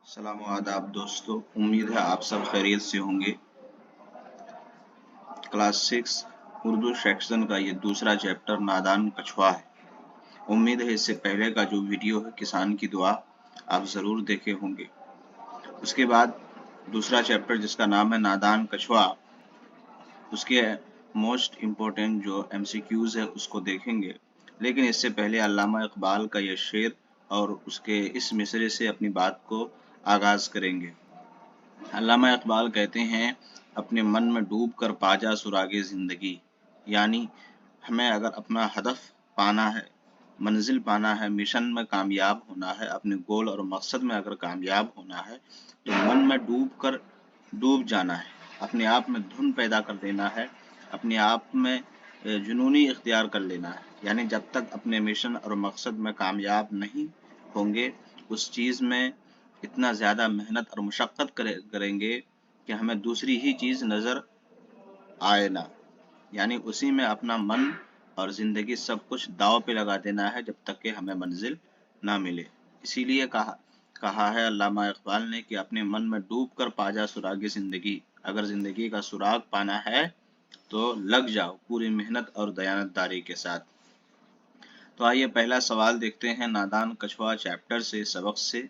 सलाम व आदाब दोस्तों, उम्मीद है आप सब खैरियत से होंगे। क्लास 6 उर्दू सेक्शन का ये दूसरा चैप्टर नादान कछुआ है। उम्मीद है इससे पहले का जो वीडियो है किसान की दुआ आप ज़रूर देखे होंगे। उसके बाद दूसरा चैप्टर जिसका नाम है नादान कछुआ, उसके मोस्ट इम्पोर्टेंट जो MCQs है उसको देखेंगे। लेकिन इससे पहले अल्लामा इकबाल का ये शेर और उसके इस मिसरे से अपनी बात को आगाज़ करेंगे। अल्लामा इकबाल कहते हैं, अपने मन में डूब कर पा जा सुरागे ज़िंदगी। यानी हमें अगर अपना हदफ पाना है, मंजिल पाना है, मिशन में कामयाब होना है, अपने गोल और मकसद में अगर कामयाब होना है तो मन में डूब जाना है, अपने आप में धुन पैदा कर देना है, अपने आप में जुनूनी इख्तियार कर लेना है। यानी जब तक अपने मिशन और मकसद में कामयाब नहीं होंगे उस चीज़ में इतना ज़्यादा मेहनत और मशक्क़त करेंगे कि हमें दूसरी ही चीज़ नज़र आए ना। यानी उसी में अपना मन और ज़िंदगी सब कुछ दाव पे लगा देना है जब तक कि हमें मंजिल ना मिले। इसीलिए कहा है अल्लामा इकबाल ने कि अपने मन में डूब कर पा जा सुरागे ज़िंदगी। अगर ज़िंदगी का सुराग पाना है तो लग जाओ पूरी मेहनत और दयानतदारी के साथ। तो आइए पहला सवाल देखते हैं नादान कछुआ चैप्टर से, सबक से।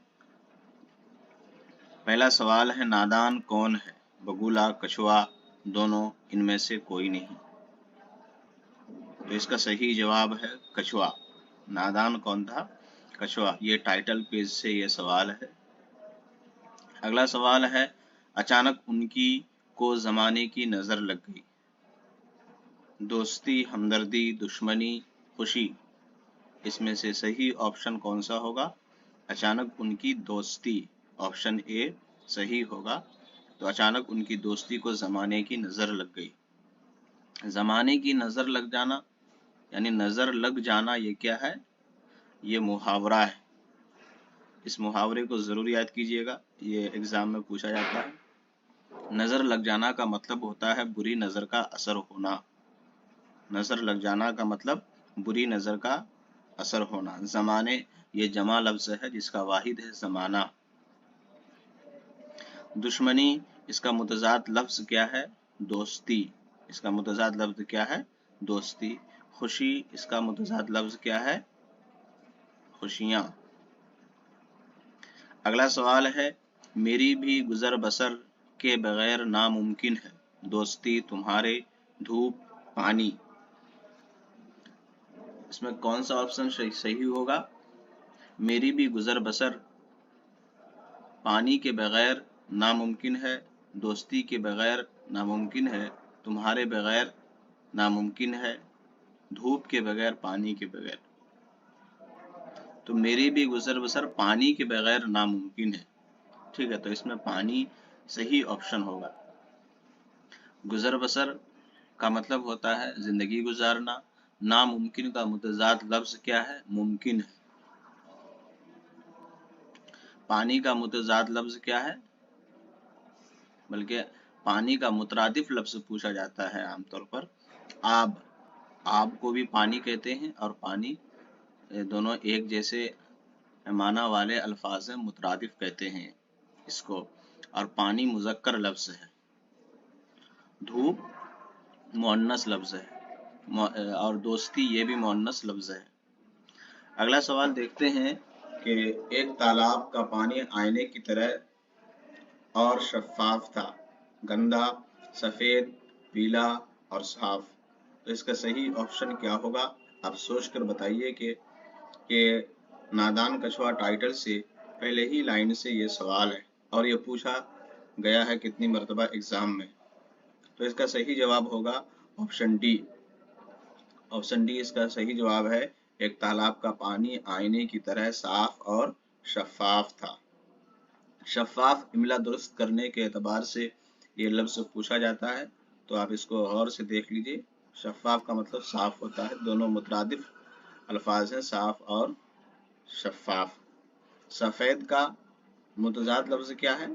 पहला सवाल है, नादान कौन है? बगुला, कछुआ, दोनों, इनमें से कोई नहीं। तो इसका सही जवाब है कछुआ। नादान कौन था? कछुआ। ये टाइटल पेज से ये सवाल है। अगला सवाल है, अचानक उनकी को ज़माने की नज़र लग गई। दोस्ती, हमदर्दी, दुश्मनी, खुशी, इसमें से सही ऑप्शन कौन सा होगा? अचानक उनकी दोस्ती, ऑप्शन ए सही होगा। तो अचानक उनकी दोस्ती को ज़माने की नज़र लग गई। ज़माने की नज़र लग जाना यानी नज़र लग जाना, ये क्या है? ये मुहावरा है। इस मुहावरे को ज़रूर याद कीजिएगा, ये एग्ज़ाम में पूछा जाता है। नज़र लग जाना का मतलब होता है बुरी नज़र का असर होना। नज़र लग जाना का मतलब बुरी नज़र का असर होना। ज़माने, ये जमा लफ्ज़ है जिसका वाहिद है ज़माना। दुश्मनी, इसका मुतज़ाद लफ्ज़ क्या है? दोस्ती। इसका मुतज़ाद लफ्ज़ क्या है? दोस्ती। खुशी, इसका मुतज़ाद लफ्ज़ क्या है? खुशियाँ। अगला सवाल है, मेरी भी गुज़र बसर के बगैर नामुमकिन है। दोस्ती, तुम्हारे, धूप, पानी, इसमें कौन सा ऑप्शन सही होगा? मेरी भी गुज़र बसर पानी के बगैर नामुमकिन है, दोस्ती के बगैर नामुमकिन है, तुम्हारे बगैर नामुमकिन है, धूप के बगैर, पानी के बगैर। तो मेरी भी गुज़र बसर पानी के बगैर नामुमकिन है। ठीक है, तो इसमें पानी सही ऑप्शन होगा। गुज़र बसर का मतलब होता है ज़िंदगी गुजारना। नामुमकिन का मुतज़ाद लफ्ज़ क्या है? मुमकिन है। पानी का मुतज़ाद लफ्ज़ क्या है? बल्कि पानी का मुतरादिफ लफ्ज़ पूछा जाता है आमतौर पर, आब। आब को भी पानी कहते हैं और पानी, दोनों एक जैसे माना वाले अल्फाज हैं, मुतरादिफ कहते हैं इसको। और पानी मुज़क्कर लफ्ज़ है। धूप मुअन्नस लफ्ज़ है और दोस्ती ये भी मुअन्नस लफ्ज़ है। अगला सवाल देखते हैं कि एक तालाब का पानी आईने की तरह और शफ़ाफ था, गंदा, सफ़ेद, पीला और साफ। तो इसका सही ऑप्शन क्या होगा? आप सोच कर बताइए कि नादान कछुआ टाइटल से पहले ही लाइन से ये सवाल है और ये पूछा गया है कितनी मरतबा एग्ज़ाम में। तो इसका सही जवाब होगा ऑप्शन डी। ऑप्शन डी इसका सही जवाब है। एक तालाब का पानी आईने की तरह साफ और शफ़ाफ था। शफ़ाफ इमला दुरुस्त करने के एतबार से ये लफ्ज़ पूछा जाता है, तो आप इसको गौर से देख लीजिए। शफ़ाफ का मतलब साफ होता है, दोनों मुतरादिफ अल्फाज हैं, साफ और शफ़ाफ। सफ़ेद का मुतज़ाद लफ्ज़ क्या है?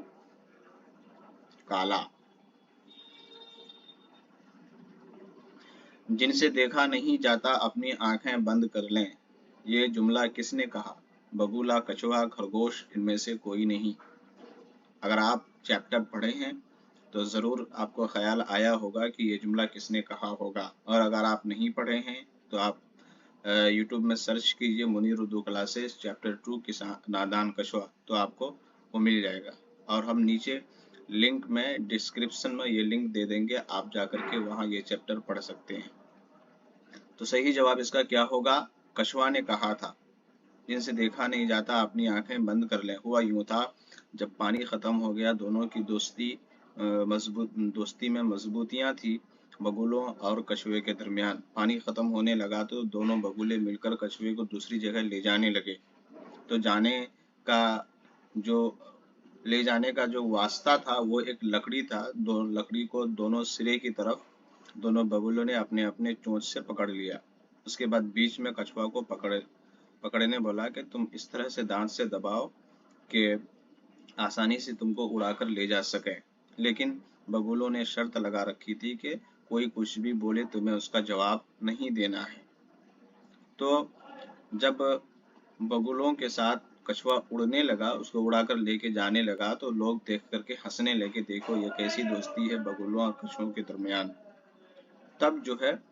काला। जिनसे देखा नहीं जाता अपनी आंखें बंद कर लें, ये जुमला किसने कहा? बगुला, कछुआ, खरगोश, इनमें से कोई नहीं। अगर आप चैप्टर पढ़े हैं तो ज़रूर आपको ख्याल आया होगा कि ये जुमला किसने कहा होगा, और अगर आप नहीं पढ़े हैं तो आप यूट्यूब में सर्च कीजिए मुनीर उर्दू क्लासेस चैप्टर 2 किसान नादान कछुआ, तो आपको वो मिल जाएगा। और हम नीचे लिंक में डिस्क्रिप्शन में ये लिंक दे देंगे, आप जाकर के वहाँ ये चैप्टर पढ़ सकते हैं। तो सही जवाब इसका क्या होगा? कछुआ ने कहा था, जिनसे देखा नहीं जाता अपनी आंखें बंद कर लें। हुआ यूं था, जब पानी खत्म हो गया, दोनों की दोस्ती में मजबूतियां थी बगुलों और कछुए के दरमियान। पानी खत्म होने लगा तो दोनों बगुले मिलकर कछुए को दूसरी जगह ले जाने लगे। तो का जो ले जाने का जो वास्ता था वो एक लकड़ी था। लकड़ी को दोनों सिरे की तरफ दोनों बगुलों ने अपने अपने चोंच से पकड़ लिया। उसके बाद बीच में कछुआ को पकड़ने बोला कि तुम इस तरह से दांत से दबाओ कि आसानी से तुमको उड़ाकर ले जा सके। लेकिन बगुलों ने शर्त लगा रखी थी कि कोई कुछ भी बोले तुम्हें उसका जवाब नहीं देना है। तो जब बगुलों के साथ कछुआ उड़ने लगा, उसको उड़ाकर लेके जाने लगा, तो लोग देख करके हंसने लगे, देखो ये कैसी दोस्ती है बगुलों और कछुओं के दरमियान। तब जो है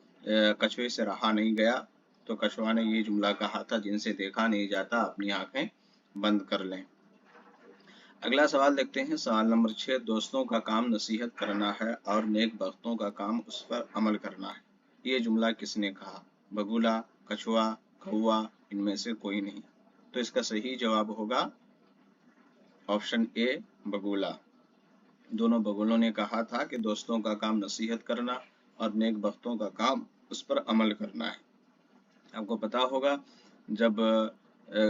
कछुए से रहा नहीं गया, तो कछुआ ने ये जुमला कहा था, जिनसे देखा नहीं जाता अपनी आंखें बंद कर लें। अगला सवाल देखते हैं, सवाल नंबर 6। दोस्तों का काम नसीहत करना है और नेक बख्तों का काम उस पर अमल करना है। ये जुमला किसने कहा? बगुला, कछुआ, कौवा, इनमें से कोई नहीं। तो इसका सही जवाब होगा ऑप्शन ए, बगुला। दोनों बगुलों ने कहा था कि दोस्तों का काम नसीहत करना और नेक बख्तों का काम उस पर अमल करना है। आपको पता होगा, जब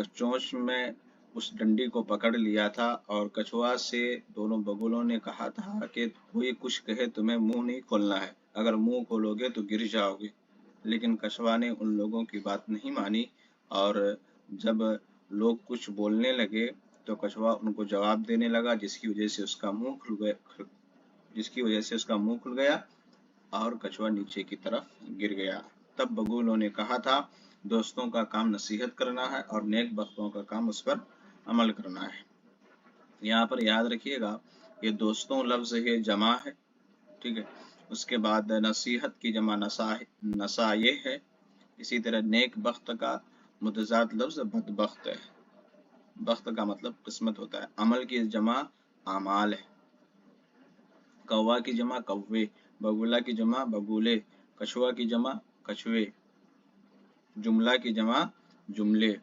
चोंच में उस डंडी को पकड़ लिया था और कछुआ से दोनों बगुलों ने कहा था कि कोई कुछ कहे तुम्हें मुंह नहीं खोलना है, अगर मुंह खोलोगे तो गिर जाओगे। लेकिन कछुआ ने उन लोगों की बात नहीं मानी, और जब लोग कुछ बोलने लगे तो कछुआ उनको जवाब देने लगा, जिसकी वजह से उसका मुंह खुल गया और कछुआ नीचे की तरफ गिर गया। तब बगुलों ने कहा था, दोस्तों का काम नसीहत करना है और नेक बख्तों का काम उस पर अमल करना है। यहाँ पर याद रखिएगा, ये दोस्तों लफ्ज है जमा है, ठीक है। उसके बाद नसीहत की जमा नसा ये है। इसी तरह नेक बख्त का मुतजाद लफ्ज बदबख्त है। बख्त का मतलब किस्मत होता है। अमल की जमा आमाल है। कौवा की जमा कौवे, बगुला की जमा बगुले, कछुआ की जमा कछुए, जुमला की जमा जुमले।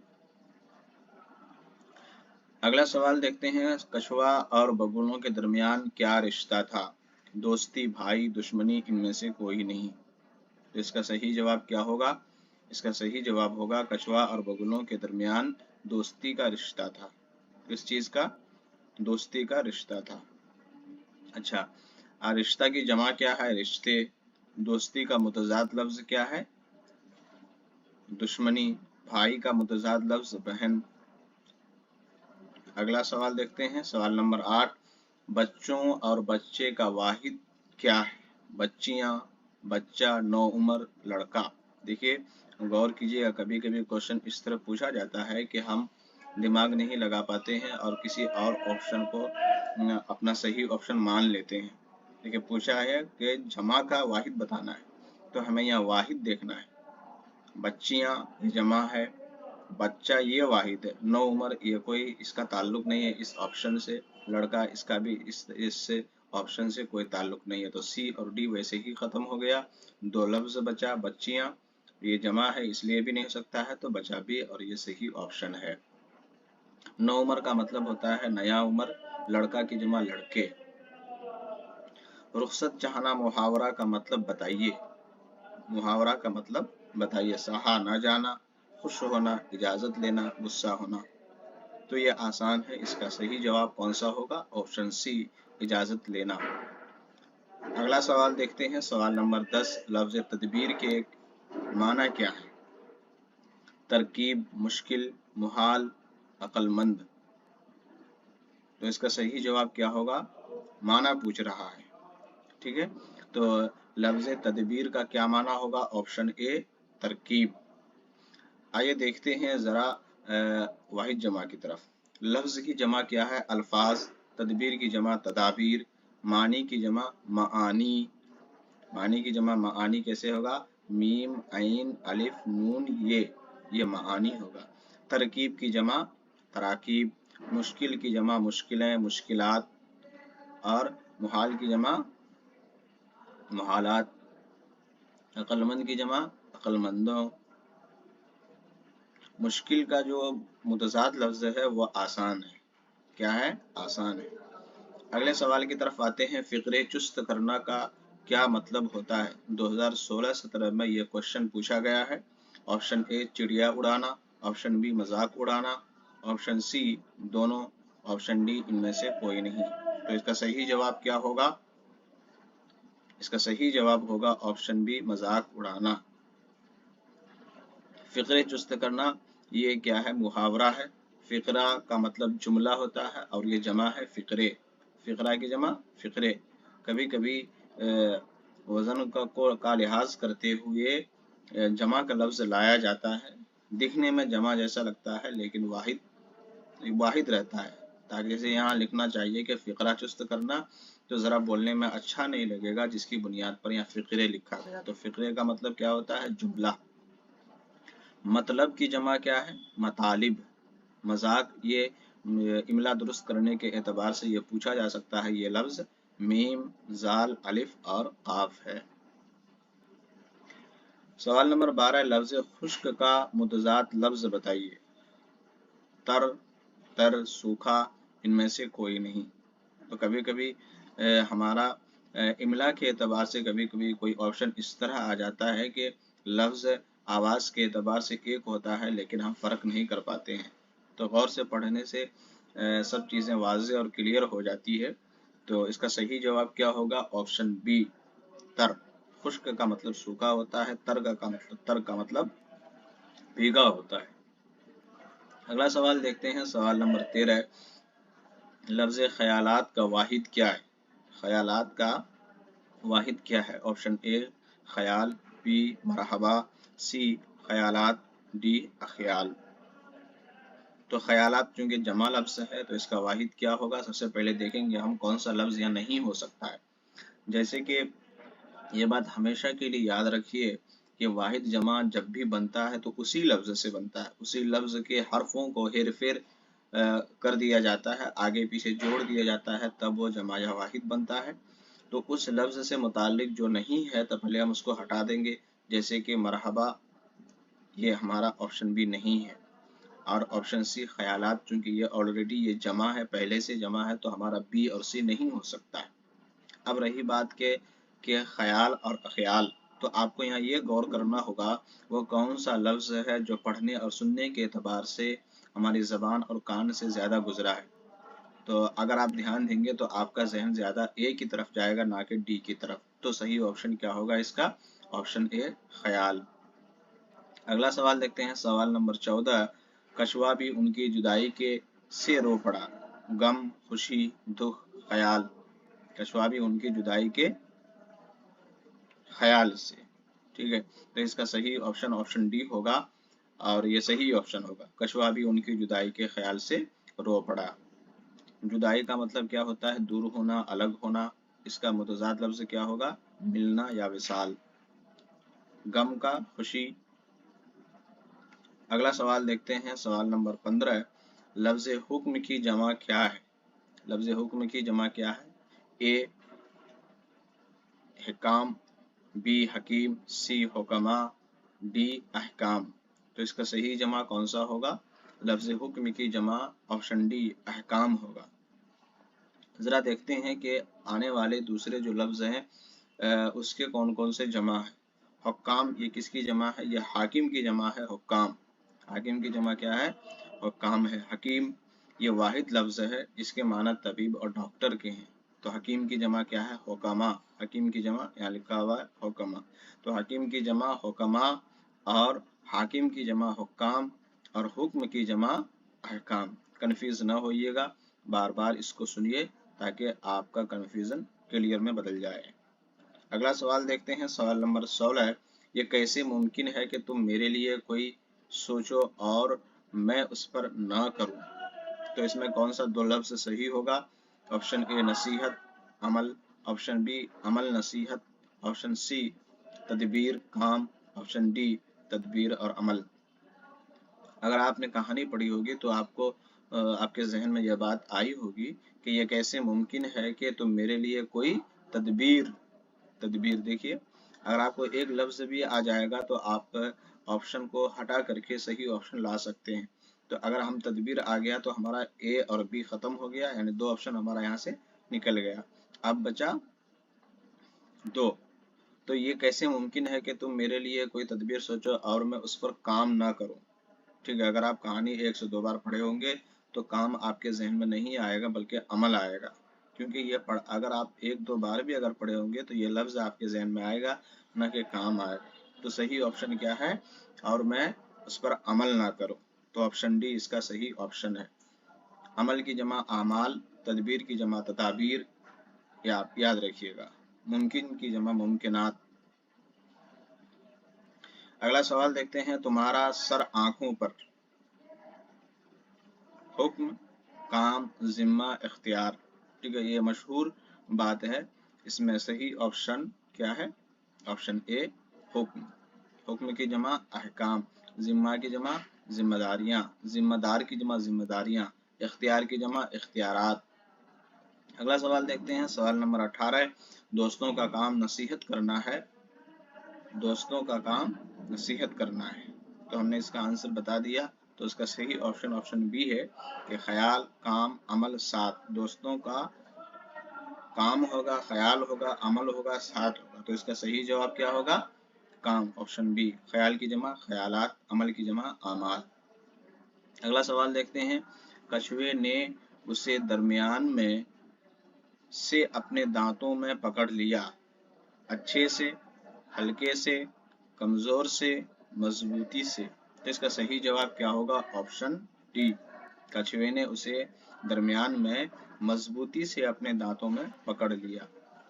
अगला सवाल देखते हैं, कछुआ और बगुलों के दरमियान क्या रिश्ता था? दोस्ती, भाई, दुश्मनी, इनमें से कोई नहीं। तो इसका सही जवाब क्या होगा? इसका सही जवाब होगा कछुआ और बगुलों के दरमियान दोस्ती का रिश्ता था। किस चीज का? दोस्ती का रिश्ता था। अच्छा, रिश्ता की जमा क्या है? रिश्ते। दोस्ती का मुतजाद लफ्ज क्या है? दुश्मनी। भाई का मुतजाद लफ्ज बहन। अगला सवाल देखते हैं, सवाल नंबर 8। बच्चों और बच्चे का वाहिद क्या है? बच्चियां, बच्चा, नौउम्र, लड़का। देखिए, गौर कीजिएगा, कभी कभी क्वेश्चन इस तरह पूछा जाता है कि हम दिमाग नहीं लगा पाते हैं और किसी और ऑप्शन को अपना सही ऑप्शन मान लेते हैं। देखिए, पूछा है कि जमा का वाहिद बताना है, तो हमें यहाँ वाहिद देखना है। बच्चियां जमा है, बच्चा ये वाहिद है, नौउम्र ये कोई इसका ताल्लुक नहीं है इस ऑप्शन से, लड़का इसका भी इससे ऑप्शन से कोई ताल्लुक नहीं है। तो सी और डी वैसे ही खत्म हो गया। दो लफ्ज बचा, बच्चियां, ये जमा है इसलिए भी नहीं हो सकता है, तो बचा भी, और ये सही ऑप्शन है। नौउम्र का मतलब होता है नया उम्र, लड़का की जमा लड़के। रुखसत चाहना मुहावरा का मतलब बताइए। मुहावरा का मतलब बताइए। सहा न जाना, खुश होना, इजाजत लेना, गुस्सा होना। तो ये आसान है, इसका सही जवाब कौन सा होगा? ऑप्शन सी, इजाजत लेना। अगला सवाल देखते हैं, सवाल नंबर 10। लफ्ज तदबीर के माना क्या है? तरकीब, मुश्किल, मुहाल, अक्लमंद। तो इसका सही जवाब क्या होगा? माना पूछ रहा है, ठीक है। तो लफ्ज तदबीर का क्या माना होगा? ऑप्शन ए, तरकीब। आइए देखते हैं जरा वाहिद जमा की तरफ। लफ्ज की जमा क्या है? अल्फाज, तदबीर की जमा तदाबीर, मानी की जमा मानी, मानी की जमा मानी कैसे होगा, मीम ऐन अलिफ नून ये मानी होगा। तरकीब की जमा तराकीब, मुश्किल की जमा मुश्किलें मुश्किलात, और मुहाल की जमा मुहालात, अक्लमंद की जमा अक्लमंदों। मुश्किल का जो मुतज़ाद लफ्ज़ है वो आसान है, क्या है, आसान है। अगले सवाल की तरफ आते हैं। फ़िक्रे चुस्त करना का क्या मतलब होता है? 2016-17 में यह क्वेश्चन पूछा गया है। ऑप्शन ए चिड़िया उड़ाना, ऑप्शन बी मजाक उड़ाना, ऑप्शन सी दोनों, ऑप्शन डी इनमें से कोई नहीं। तो इसका सही जवाब क्या होगा? इसका सही जवाब होगा ऑप्शन बी मजाक उड़ाना। फ़िक्रे चुस्त करना ये क्या है, मुहावरा है। फ़िक्रा का मतलब जुमला होता है और ये जमा है फ़िक्रे। फ़िक्रा की जमा फ़िक्रे। कभी कभी वज़न का लिहाज करते हुए जमा का लफ्ज़ लाया जाता है। दिखने में जमा जैसा लगता है लेकिन वाहिद रहता है। ताकि जैसे यहाँ लिखना चाहिए कि फ़िक्रा चुस्त करना, तो ज़रा बोलने में अच्छा नहीं लगेगा जिसकी बुनियाद पर यहाँ फ़िक्रे लिखा गया। तो फ़िक्रे का मतलब क्या होता है, जुमला। मतलब की जमा क्या है, मतालिब। मजाक ये इमला दुरुस्त करने के एतबार से ये पूछा जा सकता है। ये लफ्ज़ मीम जाल अलिफ और काफ है। सवाल नंबर 12, लफ्ज़ खुश्क का मुतज़ाद लफ्ज़ बताइए। तर सूखा, इनमें से कोई नहीं। तो कभी कभी हमारा इमला के एतबार से कभी कभी कोई ऑप्शन इस तरह आ जाता है कि लफ्ज़ आवाज़ के एतबार से एक होता है लेकिन हम फ़र्क नहीं कर पाते हैं। तो गौर से पढ़ने से सब चीज़ें वाज़े और क्लियर हो जाती है। तो इसका सही जवाब क्या होगा, ऑप्शन बी तर। खुश्क का मतलब सूखा होता है, तर का मतलब भीगा होता है। अगला सवाल देखते हैं। सवाल नंबर 13, लफ्ज़ ख़यालात का वाहिद क्या है? ख़यालात का वाहिद क्या है? ऑप्शन ए ख़याल, बी मरहबा, सी ख़यालात, डी अख़याल। तो ख़यालात चूँकि जमा लफ्ज़ है तो इसका वाहिद क्या होगा? सबसे पहले देखेंगे हम कौन सा लफ्ज़ यहाँ नहीं हो सकता है। जैसे कि ये बात हमेशा के लिए याद रखिए कि वाहिद जमा जब भी बनता है तो उसी लफ्ज़ से बनता है, उसी लफ्ज़ के हरफों को हेर फेर कर दिया जाता है, आगे पीछे जोड़ दिया जाता है, तब वो जमा या वाहिद बनता है। तो उस लफ्ज़ से मुताल्लिक जो नहीं है तो पहले हम उसको हटा देंगे। जैसे कि मरहबा, ये हमारा ऑप्शन बी नहीं है। और ऑप्शन सी ख़यालात, चूँकि ये ऑलरेडी ये जमा है, पहले से जमा है, तो हमारा बी और सी नहीं हो सकता है। अब रही बात के ख़याल और अख़याल, तो आपको यहाँ ये गौर करना होगा वो कौन सा लफ्ज़ है जो पढ़ने और सुनने के एतबार से हमारी ज़बान और कान से ज़्यादा गुजरा है। तो अगर आप ध्यान देंगे तो आपका जहन ज़्यादा ए की तरफ जाएगा ना कि डी की तरफ। तो सही ऑप्शन क्या होगा इसका, ऑप्शन ए ख़याल। अगला सवाल देखते हैं। सवाल नंबर 14, कछुआ भी उनकी जुदाई के से रो पड़ा, गम, खुशी, दुख, ख़याल। कछुआ भी उनकी जुदाई के ख्याल से, ठीक है। तो इसका सही ऑप्शन ऑप्शन डी होगा और ये सही ऑप्शन होगा। कछुआ भी उनकी जुदाई के ख्याल से रो पड़ा। जुदाई का मतलब क्या होता है, दूर होना, अलग होना। इसका मुतज़ाद लफ्ज़ क्या होगा, मिलना या विसाल। गम का खुशी। अगला सवाल देखते हैं। सवाल नंबर 15, लफ्ज़ हुक्म की जमा क्या है? लफ्ज़ हुक्म की जमा क्या है? ए हिकाम, बी हकीम, सी हुक्मा, डी अहकाम। तो इसका सही जमा कौन सा होगा? लफ्ज़ हुक्म की जमा ऑप्शन डी अहकाम होगा। ज़रा देखते हैं कि आने वाले दूसरे जो लफ्ज़ हैं उसके कौन कौन से जमा है। हुक्काम, ये किसकी जमा है? ये हाकिम की जमा है, हुक्काम। हाकिम की जमा क्या है? हुक्काम है। हकीम ये वाहिद लफ्ज़ है, इसके माना तबीब और डॉक्टर के हैं। तो हकीम की जमा क्या है? हुक्मा। हकीम की जमा यहाँ लिखा हुआ है हुक्मा। तो हकीम की जमा हुक्मा और हाकिम की जमा हुक्काम और हुक्म की जमा अहकाम। कन्फ्यूज़ ना होइएगा, बार बार इसको सुनिए ताकि आपका कन्फ्यूज़न क्लियर में बदल जाए। अगला सवाल देखते हैं। सवाल नंबर 16, ये कैसे मुमकिन है कि तुम मेरे लिए कोई सोचो और मैं उस पर ना करूं? तो इसमें कौन सा दो लफ्ज़ सही होगा? ऑप्शन ए नसीहत अमल, ऑप्शन बी अमल नसीहत, ऑप्शन सी तदबीर काम, ऑप्शन डी तदबीर और अमल। अगर आपने कहानी पढ़ी होगी तो आपको आपके जहन में यह बात आई होगी कि यह कैसे मुमकिन है कि तुम मेरे लिए कोई तदबीर, तदबीर देखिए, अगर आपको एक लफ्ज भी आ जाएगा तो आप ऑप्शन को हटा करके सही ऑप्शन ला सकते हैं। तो अगर हम तदबीर आ गया तो हमारा ए और बी खत्म हो गया, यानी दो ऑप्शन हमारा यहाँ से निकल गया। अब बचा दो। तो ये कैसे मुमकिन है कि तुम मेरे लिए कोई तदबीर सोचो और मैं उस पर काम ना करूं। ठीक है, अगर आप कहानी 1 से 2 बार पढ़े होंगे तो काम आपके जहन में नहीं आएगा बल्कि अमल आएगा, क्योंकि ये अगर आप 1-2 बार भी अगर पढ़े होंगे तो ये लफ्ज आपके जहन में आएगा, न कि काम आएगा। तो सही ऑप्शन क्या है, और मैं उस पर अमल ना करूं, तो ऑप्शन डी इसका सही ऑप्शन है। अमल की जमा आमाल, तदबीर की जमा तदाबीर, याद रखिएगा, मुमकिन की जमा मुमकिनात। अगला सवाल देखते हैं, तुम्हारा सर आंखों पर, हुक्म काम जिम्मा इख्तियार। ठीक है, ये मशहूर बात है। इसमें सही ऑप्शन क्या है, ऑप्शन ए हुक्म। हुक्म की जमा अहकाम, जिम्मा की जमा जिम्मेदारियां, जिम्मेदार की जमा जिम्मेदारियां, इख्तियार की जमा इख्तियारात। अगला सवाल देखते हैं, सवाल नंबर 18, दोस्तों का काम नसीहत करना है, दोस्तों का काम नसीहत करना है। तो हमने इसका आंसर बता दिया, तो इसका सही ऑप्शन ऑप्शन बी है कि ख्याल काम अमल साथ। दोस्तों का काम होगा, ख्याल होगा, अमल होगा, साथ होगा। तो इसका सही जवाब क्या होगा, काम, ऑप्शन बी। ख्याल की जमा ख्यालात, अमल की जमा आमाल। अगला सवाल देखते हैं, कछुए ने उसे दरमियान में से अपने दांतों में पकड़ लिया, अच्छे से, हल्के से, कमजोर से, मजबूती से। तो इसका सही जवाब क्या होगा, ऑप्शन डी। कछुए ने उसे दरमियान में मजबूती से अपने दांतों में पकड़ लिया।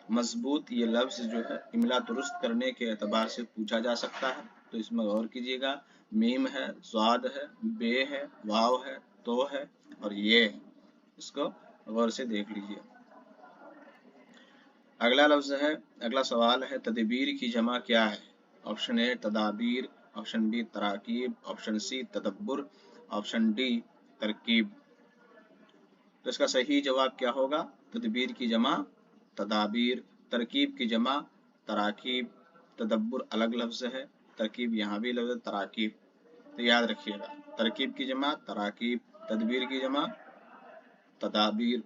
मजबूत ये लफ्ज जो है इमला दुरुस्त करने के एतबार से पूछा जा सकता है, तो इसमें गौर कीजिएगा। मीम है, स्वाद है, बे है, वाव है, तो है और ये है, इसको गौर से देख लीजिए। अगला लफ्ज है, अगला सवाल है, तदबीर की जमा क्या है। ऑप्शन ए तदाबीर, ऑप्शन बी तराकीब, ऑप्शन सी तदब्बुर, ऑप्शन डी तरकीब। तो इसका सही जवाब क्या होगा, तदबीर की जमा तदाबीर, तरकीब की जमा तराकीब, तदब्बुर अलग लफ्ज है, तरकीब यहाँ भी लफ्ज तराकीब। तो याद रखिएगा, तरकीब की जमा तराकीब, तदबीर की जमा तदाबीर,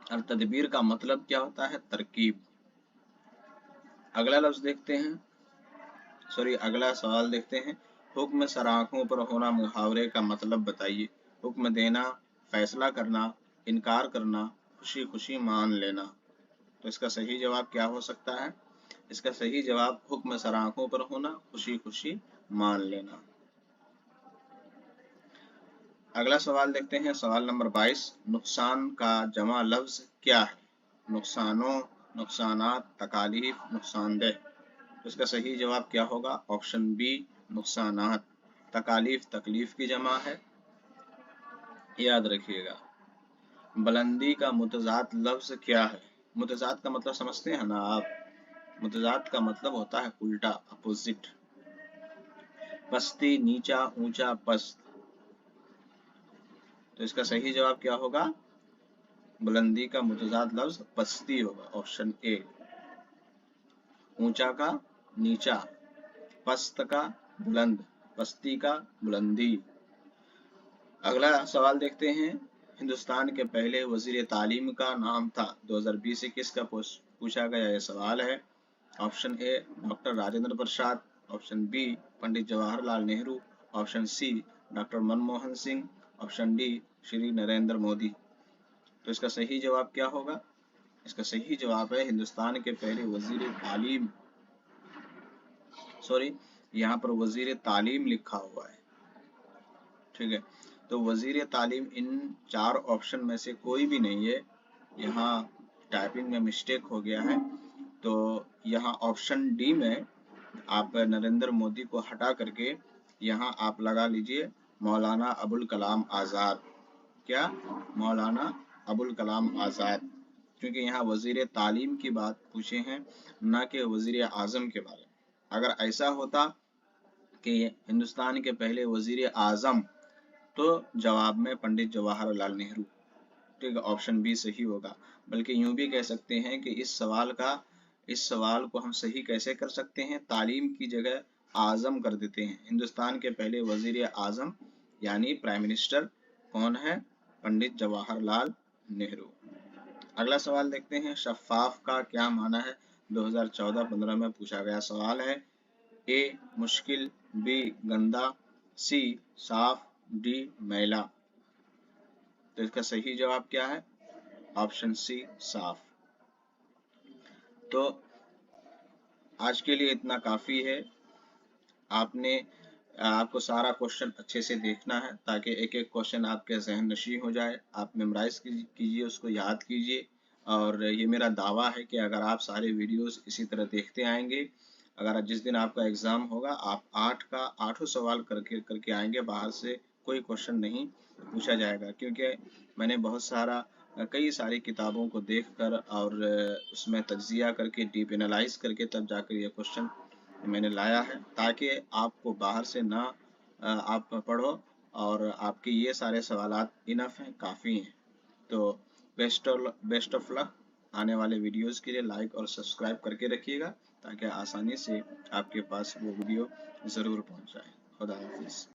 और तदबीर का मतलब क्या होता है, तरकीब। अगला लफ्ज देखते हैं, अगला सवाल देखते हैं, हुक्म सर आंखों पर होना मुहावरे का मतलब बताइए। हुक्म देना, फैसला करना, इनकार करना, खुशी खुशी मान लेना। तो इसका सही जवाब क्या हो सकता है, इसका सही जवाब हुक्म सर आंखों पर होना, खुशी खुशी मान लेना। अगला सवाल देखते हैं, सवाल नंबर 22, नुकसान का जमा लफ्ज क्या है। नुकसानों, नुकसानात, तकालीफ, नुकसानदेह। तो इसका सही जवाब क्या होगा, ऑप्शन बी नुकसानात। तकालीफ तकलीफ की जमा है, याद रखिएगा। बुलंदी का मुतजाद लफ्ज क्या है। मुतजाद का मतलब समझते हैं ना आप, मुतजाद का मतलब होता है उल्टा, अपोजिट। पस्ती नीचा, ऊंचा, पस्त। तो इसका सही जवाब क्या होगा, बुलंदी का मुतजाद लफ्ज पस्ती होगा, ऑप्शन ए। ऊंचा का नीचा, पस्त का बुलंद, पस्ती का बुलंदी। अगला सवाल देखते हैं, हिंदुस्तान के पहले वजीर तालीम का नाम था 2020 से किसका पूछा गया यह सवाल है। Option A doctor Rajendra Prasad, option B Pandit Jawaharlal Nehru, option C doctor Manmohan Singh, option D Shri Narendra Modi. तो इसका सही जवाब क्या होगा, इसका सही जवाब है हिंदुस्तान के पहले वजीर तालीम, यहाँ पर वजीर तालीम लिखा हुआ है। ठीक है, तो वजीर तालीम इन 4 ऑप्शन में से कोई भी नहीं है, यहाँ टाइपिंग में मिस्टेक हो गया है। तो यहाँ ऑप्शन डी में आप नरेंद्र मोदी को हटा करके यहाँ आप लगा लीजिए मौलाना अबुल कलाम आज़ाद। क्या, मौलाना अबुल कलाम आज़ाद। क्योंकि यहाँ वजीर तालीम की बात पूछे हैं, ना कि वजीर आजम के बारे में। अगर ऐसा होता कि हिंदुस्तान के पहले वजीर आजम, तो जवाब में पंडित जवाहरलाल नेहरू, ठीक है, ऑप्शन बी सही होगा। बल्कि यूं भी कह सकते हैं कि इस सवाल को हम सही कैसे कर सकते हैं, तालीम की जगह आजम कर देते हैं। हिंदुस्तान के पहले वजीर आजम यानी प्राइम मिनिस्टर कौन है? पंडित जवाहरलाल नेहरू। अगला सवाल देखते हैं, शफाफ का क्या माना है? 2014-15 में पूछा गया सवाल है। ए मुश्किल, बी गंदा, सी साफ, डी मैला। तो इसका सही जवाब क्या है? ऑप्शन सी साफ। तो आज के लिए इतना काफी है। आपको सारा क्वेश्चन अच्छे से देखना है ताकि एक एक क्वेश्चन आपके जहन नशी हो जाए। आप मेमोराइज कीजिए, उसको याद कीजिए। और ये मेरा दावा है कि अगर आप सारे वीडियोस इसी तरह देखते आएंगे, अगर जिस दिन आपका एग्जाम होगा आप 8 सवाल करके आएंगे, बाहर से कोई क्वेश्चन नहीं पूछा जाएगा। क्योंकि मैंने कई सारी किताबों को देखकर और उसमें तज्जिया करके, डीप एनालाइज करके तब जाकर ये क्वेश्चन मैंने लाया है, ताकि आपको बाहर से ना आप पढ़ो और आपके ये सारे सवालात इनफ हैं, काफ़ी हैं। तो बेस्ट ऑफ लक। आने वाले वीडियोस के लिए लाइक और सब्सक्राइब करके रखिएगा ताकि आसानी से आपके पास वो वीडियो ज़रूर पहुंच जाए। खुदा हाफिज़।